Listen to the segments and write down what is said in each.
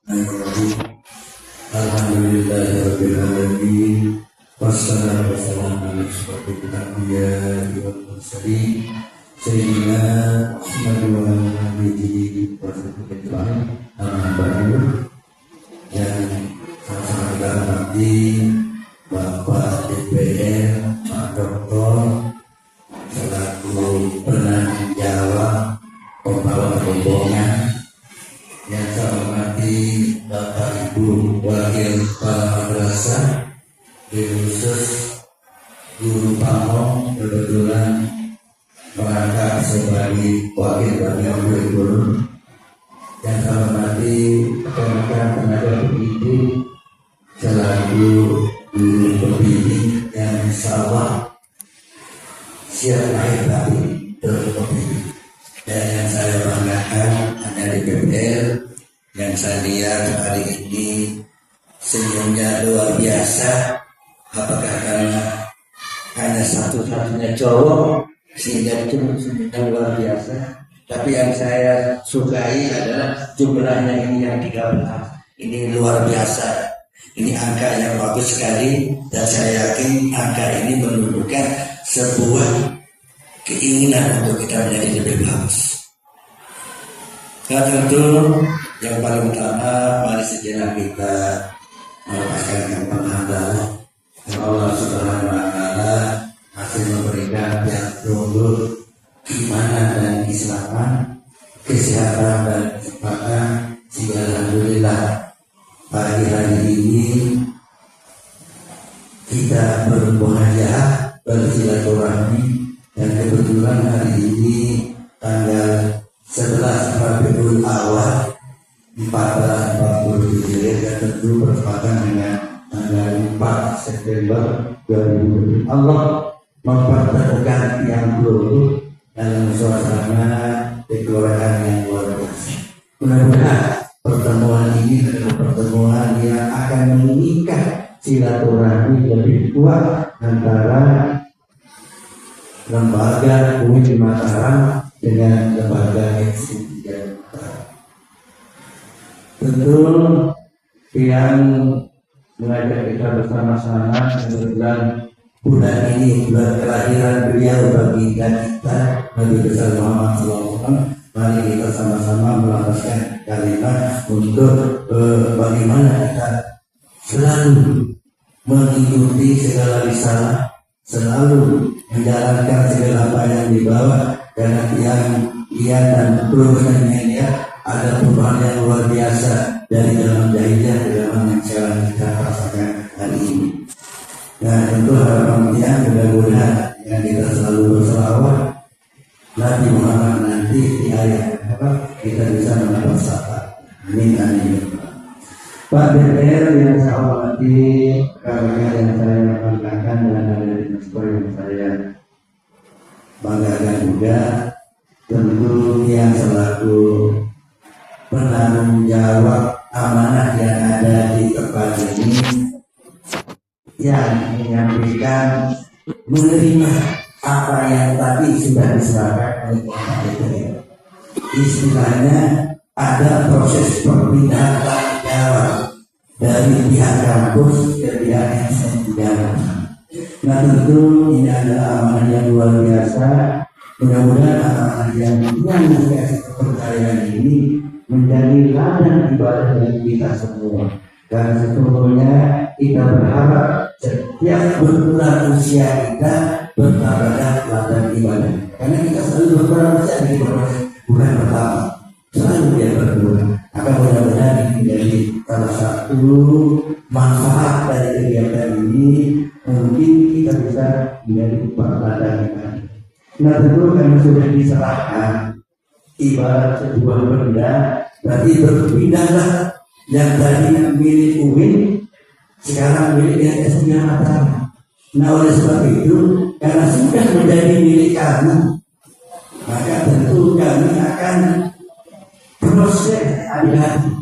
Alhamdulillahirrahmanirrahim. Wassalatu wassalamu ala asyrafil anbiya'i wal mursalin sayyidina Muhammad wa ala alihi wa sahbihi amma ba'du. Yang sama-sama kita hormati Bapak DPR, Pak Doktor selaku penanggung jawab pembawa rombongan, yang saya hormati Bapak Ibu Wakil Kepala Madrasah, khusus Guru Pamong kebetulan merangkap sebagai wakil guru, yang saya hormati rekan-rekan tenaga pendidik selaku guru pembimbing yang insya siap lahir batin berpembimbing. Dan yang saya banggakan hanya di DPR, yang saya lihat hari ini senyumnya luar biasa. Apakah karena hanya satu-satunya cowok sehingga itu senyumnya luar biasa? Tapi yang saya sukai adalah jumlahnya ini yang 13. Ini luar biasa. Ini angka yang bagus sekali, dan saya yakin angka ini menunjukkan sebuah keinginan untuk kita menjadi lebih bagus. Nah, tentu yang paling utama, mari sejenak kita melepaskan yang pengandala. Allah Subhanahu wa Ta'ala masih memberikan yang tunggu imanan dan keislaman, kesehatan dan kesempatan. Sehingga alhamdulillah pagi hari ini kita bermuhajah, bersilaturahmi, dan kebetulan hari ini tanggal 11 Rabiul Awal 1447, dan tentu bertepatan dengan tanggal 4 September 2020. Allah mempertemukan yang dulu dalam suasana kekeluargaan yang luar biasa. Mudah-mudahan pertemuan ini adalah pertemuan yang akan mengikat silaturahmi lebih kuat antara lembaga UIN Mataram dengan lembaga FCI Mataram. Tentu yang mengajak kita bersama-sama, kebetulan bulan ini bulan kelahiran beliau bagi kita Nabi besar Muhammad SAW. Mari kita sama-sama melafazkan kalimat untuk bagaimana kita selalu mengikuti segala risalah, selalu menjalankan segala apa yang dibawa, karena yang dan programnya dia ada perubahan yang luar biasa dari dalam jahiliyah ke dalam yang sekarang kita rasakan hari ini. Nah, tentu harapannya mudah-mudahan yang kita selalu berselawat Nabi Muhammad nanti di ayat kita bisa mendapat syafaat. Amin amin. Pak DPR yang saya hormati, karena yang saya banggakan dan ada di yang saya banggakan juga, tentu yang selaku penanggung jawab amanah yang ada di tempat ini, yang menyampaikan menerima apa yang tadi sudah diserahkan oleh Pak DPR. Istilahnya ada proses perpindahan tanggung jawab dari pihak kampus ke pihak SNM. Nah, tentu ini adalah amanah yang luar biasa. Mudah-mudahan amanah yang dikasih kepercayaan ini menjadi ladang ibadah bagi kita semua. Dan sesungguhnya kita berharap setiap berkurang usia kita bertambah ladang ibadah. Karena kita selalu berkurang usia di bukan pertama, selalu dia berkurang. Akan mudah-mudahan ini menjadi salah satu manfaat dari kegiatan ini. Mungkin kita bisa menjadi ladang ibadah. Nah, tentu karena sudah diserahkan ibarat sebuah benda, berarti berpindahlah yang tadinya milik UIN sekarang milik SNM Mataram. Nah, oleh sebab itu, karena sudah menjadi milik kami, maka tentu kami akan proses hati-hati.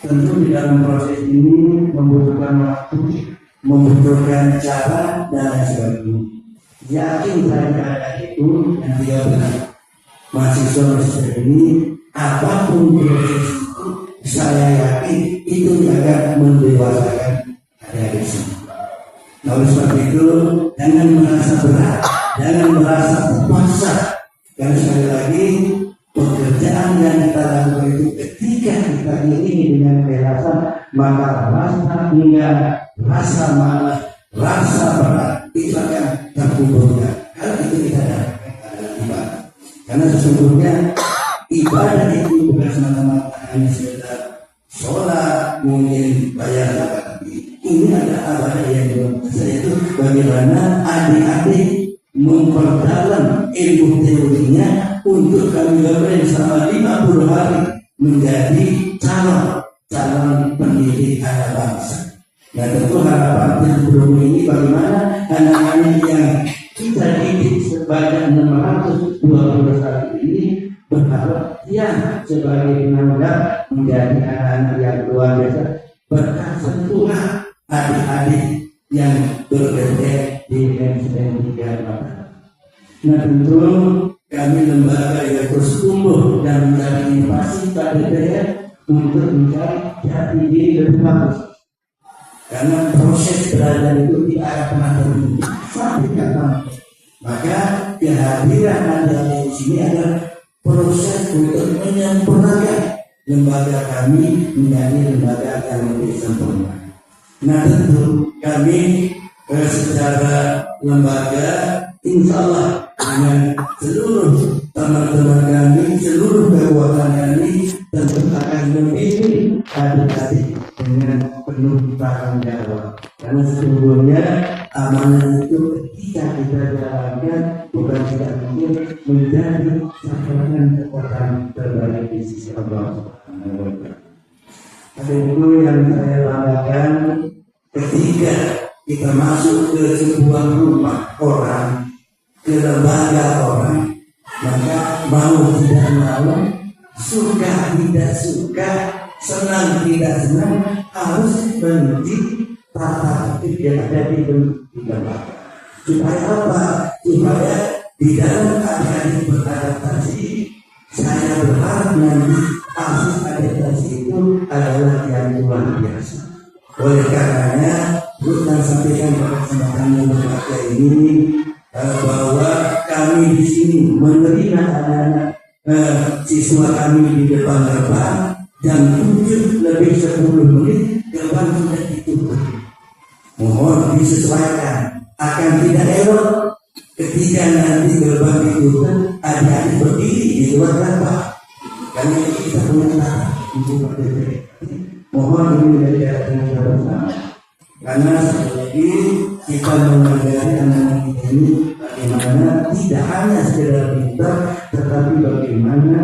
Tentu di dalam proses ini membutuhkan waktu, membutuhkan cara dan lain sebagainya. Yakin saya ada itu yang dia benar. Mahasiswa ini apapun proses itu saya yakin itu yang akan mendewasakan adik-adik semua. Nah, oleh sebab itu jangan merasa berat, jangan merasa terpaksa. Dan sekali lagi pekerjaan yang kita lakukan itu ketika kita iringi dengan keikhlasan, maka rasa enggak, rasa malas, rasa berat itu akan terkumpulkan. Hal itu kita dapatkan adalah ibadah. Karena sesungguhnya ibadah itu bukan semata-mata hanya sekedar sholat, mungkin bayar zakat. Ini ada ibadah yang berkuasa, yaitu bagaimana adik-adik memperdalam ilmu teorinya untuk kami lakukan selama 50 hari menjadi calon pendidik anak bangsa. Nah, tentu harapan yang belum ini bagaimana anak-anak yang kita didik sebanyak 621 ini berharap ya sebagai tenaga menjadi anak-anak yang luar biasa berkat sentuhan adik-adik yang berbeda di MSN 3 Mata. Nah, tentu kami lembaga yang terus tumbuh dan menjadi inovasi pada daerah untuk mencari jati diri lebih bagus. Karena proses belajar itu tidak akan pernah berhenti sampai kapan. Maka kehadiran Anda di sini adalah proses untuk menyempurnakan lembaga kami menjadi lembaga yang lebih sempurna. Nah, tentu kami secara lembaga insya Allah dengan seluruh teman-teman kami, seluruh kekuatan kami tentu akan memilih adik-adik dengan penuh tanggung jawab. Karena sesungguhnya amanah itu ketika kita jalankan bukan tidak mungkin menjadi sasaran kekuatan terbaik di sisi Allah Subhanahu wa Ta'ala. Ada itu yang saya banggakan ketika kita masuk ke sebuah rumah orang, ke lembaga orang, maka mau tidak mau, suka tidak suka, senang tidak senang, harus berhenti tata tertib yang ada di lembaga. Supaya apa? Supaya di dalam adik-adik beradaptasi, saya berharap nanti hasil adaptasi itu adalah yang luar biasa. Oleh karenanya, Bukan sampaikan pada kesempatan yang berbahagia ini bahwa kami di sini menerima anak-anak siswa kami di depan jam 7 lebih 10 menit gerbang sudah ditutup. Mohon disesuaikan, akan tidak elok ketika nanti gerbang ditutup adik-adik berdiri di luar gerbang. Karena kita punya untuk berdiri. Mohon ini menjadi catatan yang bersama. Karena sekali lagi kita mengajari anak-anak ini bagaimana tidak hanya sekedar pintar, tetapi bagaimana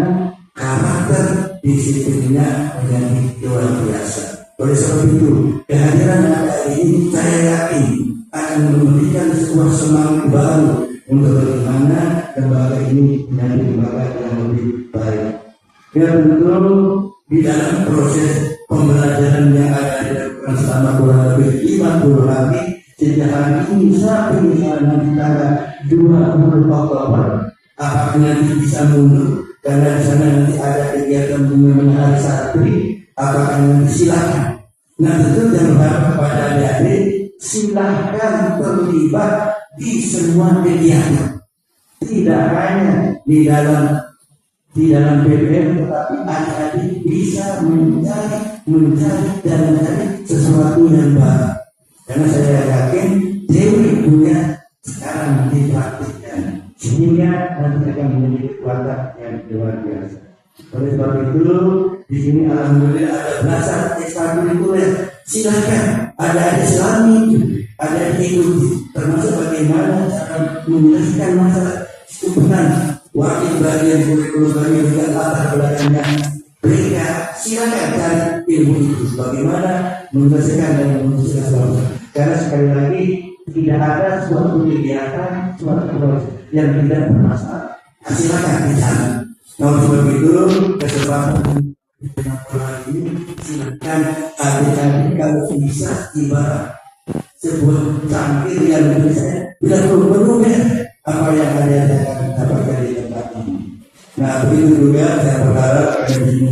karakter disiplinnya menjadi luar biasa. Oleh sebab itu, kehadiran anak ini saya yakin akan memberikan sebuah semangat baru untuk bagaimana lembaga ini menjadi lembaga yang lebih baik. Ya tentu di dalam proses pembelajaran yang ada dilakukan selama kurang lebih 50 hari sejak hari ini sampai misalnya nanti tanggal 20 Oktober, apakah nanti bisa mundur karena di sana nanti ada kegiatan bunga hari santri, apakah nanti silakan. Nah tentu yang berharap kepada adik-adik silakan terlibat di semua kegiatan, tidak hanya di dalam PBM, tetapi adik-adik bisa mencari dan mencari sesuatu yang baru. Karena saya yakin teori punya sekarang dipraktikkan sehingga nanti akan menjadi kekuatan yang luar biasa. Oleh sebab itu di sini alhamdulillah ada belasan ekstrakurikuler. Silakan adik-adik selami itu ada ikuti, termasuk bagaimana cara menyelesaikan masalah kumpulan wakil bagian kurikulum kami dengan latar belakangnya mereka. Silakan cari ilmu itu bagaimana menyelesaikan dan menyelesaikan sesuatu. Karena sekali lagi tidak ada suatu kegiatan, suatu proses yang tidak bermasalah. Silakan di sana. Nah, sebab itu kesempatan ini silakan adik-adik kalau bisa ibarat sebuah cangkir yang bisa bila perlu apa yang ada dapatkan di tempat ini. Nah begitu juga saya berharap di sini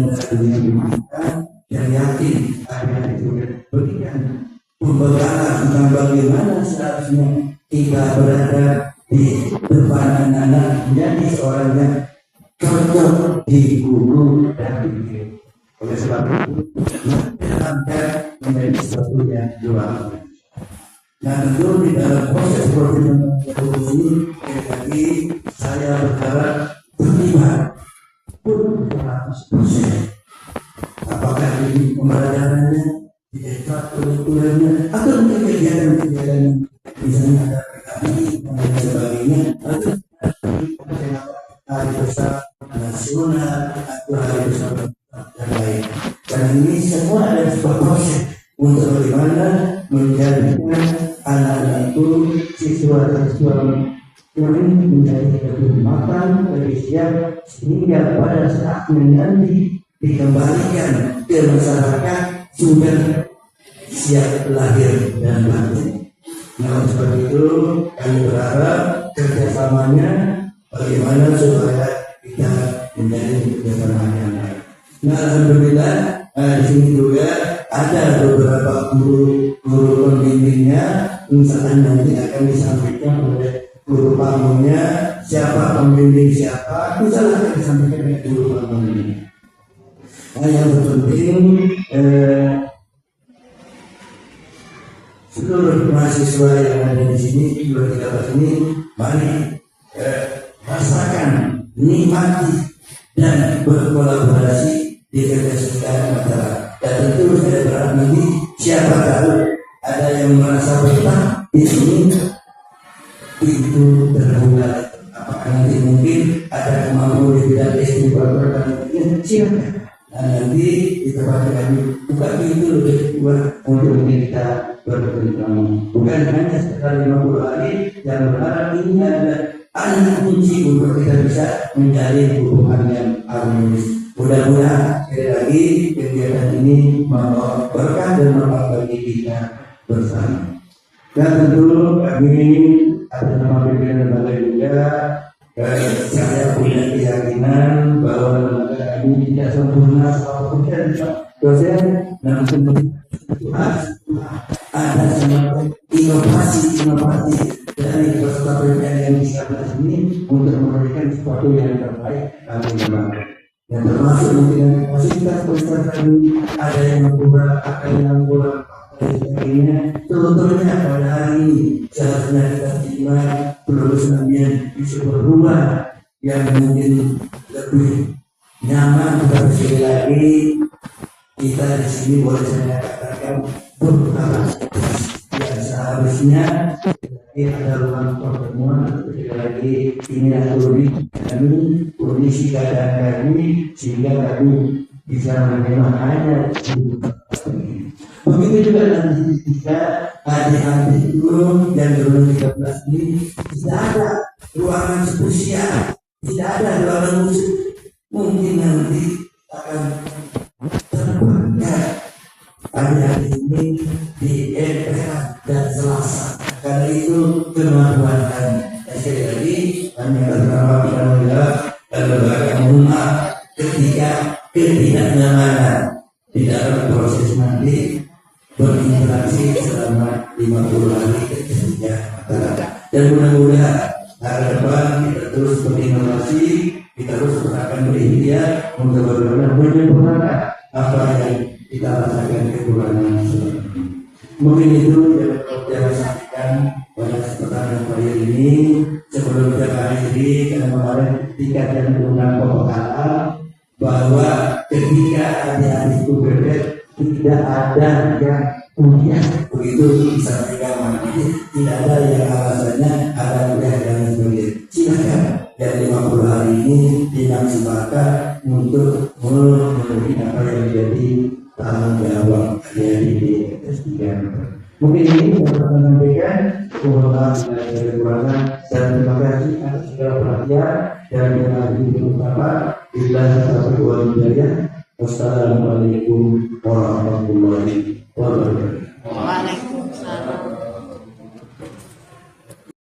yang yakin akan itu berikan pembekalan tentang bagaimana seharusnya kita berada di depan anak-anak menjadi seorang yang cocok di guru dan di. Oleh sebab itu, kita menjadi sesuatu yang luar. Nah tentu di dalam proses ini lagi saya berharap terlibat pun 100%. Apakah ini pembelajarannya, tidak kurikulumnya, atau mungkin kegiatan-kegiatan misalnya ada PKI dan sebagainya, atau hari besar nasional atau hari besar yang lain. Dan ini semua ada sebuah proses untuk bagaimana menjadikan anak-anak itu siswa-siswa yang menjadi lebih matang, lebih siap, sehingga pada saatnya nanti dikembalikan ke masyarakat sudah siap lahir dan batin. Nah seperti itu kami berharap kerjasamanya bagaimana supaya kita menjadi kerjasama yang baik. Nah alhamdulillah di sini juga ada beberapa guru pembimbingnya, misalkan nanti akan disampaikan oleh guru pamongnya, siapa pembimbing siapa, misalnya akan disampaikan oleh guru pamongnya. Nah yang terpenting seluruh mahasiswa yang ada di sini, 2-3 ini, mari rasakan, nikmati dan berkolaborasi di kegiatan masyarakat. Dan tentu saya berharap nanti siapa tahu ada yang merasa betah di sini itu terbuka. Apakah nanti mungkin ada kemampuan di bidang istiqomah dan silakan. Nah nanti di tempat kami buka pintu buat untuk kita berkembang. Bukan hanya sekitar 50 hari yang berharap ini ada anak kunci untuk kita bisa menjalin hubungan yang harmonis. Mudah-mudahan sekali lagi kegiatan ini membawa berkah dan manfaat bagi kita bersama. Dan tentu kami ada nama pimpinan lembaga juga. Saya punya keyakinan bahwa lembaga kami tidak sempurna 100% dosen, namun ada semacam inovasi dari peserta PPN yang bisa ini untuk memberikan sesuatu yang terbaik bagi lembaga. Yang termasuk mungkin fasilitas kami ada yang kurang, ada yang kurang. Sebagainya, contohnya pada hari ini seharusnya kita terima perusahaan bisa berubah yang mungkin lebih nyaman. Tetapi sekali lagi kita di sini boleh saya katakan beberapa yang seharusnya ada ruang pertemuan. Sekali lagi ini yang lebih kami kondisi keadaan kami sehingga kami bisa menerima hanya begitu juga nanti ketika adik-adik itu yang berumur 13 ini tidak ada ruangan spesial, tidak ada ruangan khusus, mungkin nanti akan terbakar adik-adik ini di EPA dan Selasa. Karena itu kemampuan kami. Sekali lagi kami akan alhamdulillah dan berbagai umat ketika ketidaknyamanan di dalam proses nanti berinteraksi selama 50 hari ketika masyarakat. Dan mudah-mudahan hari depan kita terus berinovasi, kita terus akan berikhtiar untuk bagaimana menyempurnakan apa yang kita rasakan kekurangan selama ini. Mungkin itu yang saya sampaikan pada kesempatan kali ini. Sebelum kita akhiri, karena kemarin tingkat yang menggunakan pembekalan bahwa ketika adik-adik itu berbeda, tidak ada yang ujian begitu disampaikan tidak ada yang alasannya ada ujian dan sebagainya. Silakan dari 50 hari ini dimaksimalkan untuk memenuhi apa yang menjadi tanggung jawab dari S3. Mungkin ini yang saya sampaikan. Mohon maaf dari kekurangan dan terima kasih atas segala perhatian dan terima kasih bersama. Bila sampai wajibnya. Wassalamualaikum warahmatullahi wabarakatuh. Waalaikumsalam.